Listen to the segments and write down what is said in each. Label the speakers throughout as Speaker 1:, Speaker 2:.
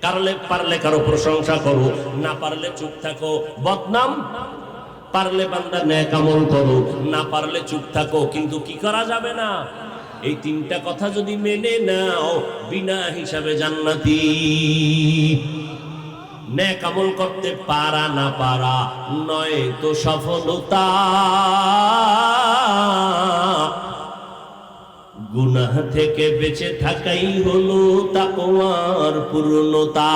Speaker 1: পারলে কারো প্রশংসা করো, না পারলে চুপ থাকো। বদনাম পারলে বান্দা নেক আমল করো, না পারলে চুপ থাকো। কিন্তু কি করা যাবে না? এই তিনটা কথা যদি মেনে নাও, বিনা হিসাবে জান্নাতি। নেক আমল করতে পারা না পারা নয় তো সফলতা, গুনাহ থেকে বেঁচে থাকাই হলো তাকওয়ার পূর্ণতা।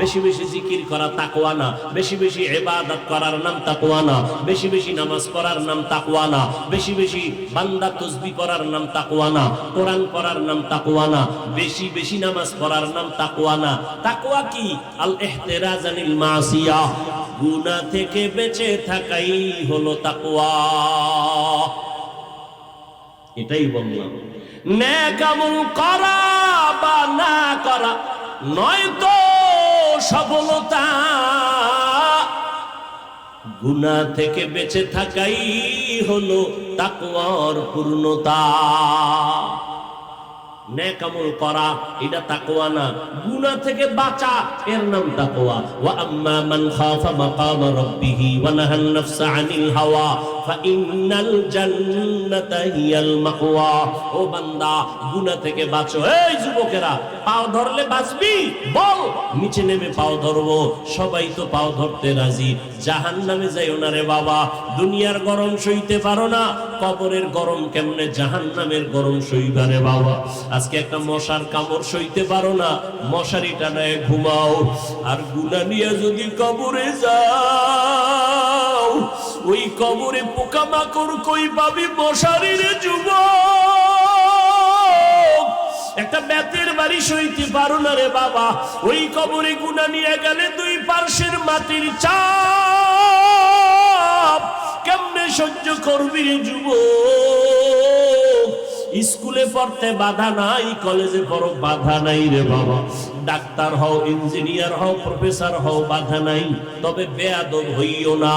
Speaker 1: বেশি বেশি জিকির করা তাকওয়া না, বেশি বেশি ইবাদত করার নাম তাকওয়া না, বেশি বেশি নামাজ পড়ার নাম তাকওয়া না, বেশি বেশি বান্দা তাসবিহ পড়ার নাম তাকওয়া না, কোরআন পড়ার নাম তাকওয়া না, বেশি বেশি নামাজ পড়ার নাম তাকওয়া না। তাকওয়া কি? আল ইহতিরাজ আনিল মাসিয়া, গুনাহ থেকে বেঁচে থাকাই হলো তাকওয়া। এটাই বললাম, নেক আমল করা বা না করা নয় তো সফলতা, গুনাহ থেকে বেঁচে থাকাই হলো তাকওয়ার পূর্ণতা। নেক আমল করা এটা তাকওয়া না, গুনাহ থেকে বাঁচা এর নাম তাকওয়া। ওয়া আম্মা মান খাফা মাকাম রাব্বিহি ওয়া নাহান নাফসা আনিল হাওয়া ফাইন্নাল জান্নাতা হিয়াল মাওয়া। ও বান্দা, গুনাহ থেকে বাঁচো। এই যুবকেরা, পাও ধরলে বাঁচবি? বল, নিচে নেমে পাও ধরবো। সবাই তো পাও ধরতে রাজি। জাহান্নামে যাইও না রে বাবা, দুনিয়ার গরম সইতে পারো না, কবরের গরম কেমনে জাহান্নামের গরম সইবা রে বাবা। আজকে একটা মশার কামড় সইতে পারো না, মশারি টানায় ঘুমাও। আর গুনাহ নিয়ে যদি কবরে যাও, ওই কবরে পোকামাকড় কই পাবি মশারির যুবক। একটা বেতের বাড়ি সইতে পারো না রে বাবা, ওই কবরে গুনাহ নিয়ে গেলে দুই পার্শ্বের মাটির চাপ কেমনে সহ্য করবি রে যুবক। স্কুলে পড়তে বাধা নাই, কলেজে পড়ো বাধা নাই রে বাবা। ডাক্তার হও, ইঞ্জিনিয়ার হও, প্রফেসর হও, বাধা নাই। তবে বেয়াদব হইও না,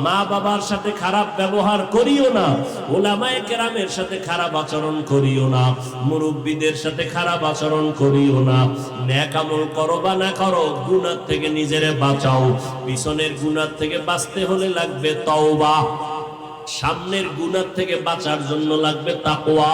Speaker 1: মা বাবার সাথে খারাপ ব্যবহার করিও না, ওলামায়ে কেরামের সাথে খারাপ আচরণ করিও না, মুরব্বীদের সাথে খারাপ আচরণ করিও না। নেক আমল করো বা না করো, গুনাহ থেকে নিজেরে বাঁচাও। পিছনের গুনাহ থেকে বাঁচতে হলে লাগবে তওবা, সামনের গুনাহ থেকে বাঁচার জন্য লাগবে তাকওয়া।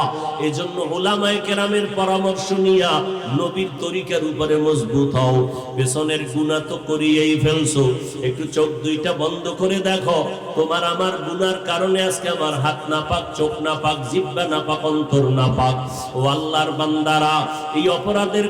Speaker 1: এজন্য উলামায়ে কেরামের পরামর্শ নিয়া নবীর তরিকার উপরে মজবুত হও। পেছনের গুনাহ তো করিয়েই ফেলছো, একটু চোখ দুইটা বন্ধ করে দেখো। তোমার আমার গুনার কারণে আজকে আমার হাত নাপাক, চোখ নাপাক, জিহ্বা নাপাক, অন্তর নাপাক। ও আল্লাহর বান্দারা, এই অপরাধের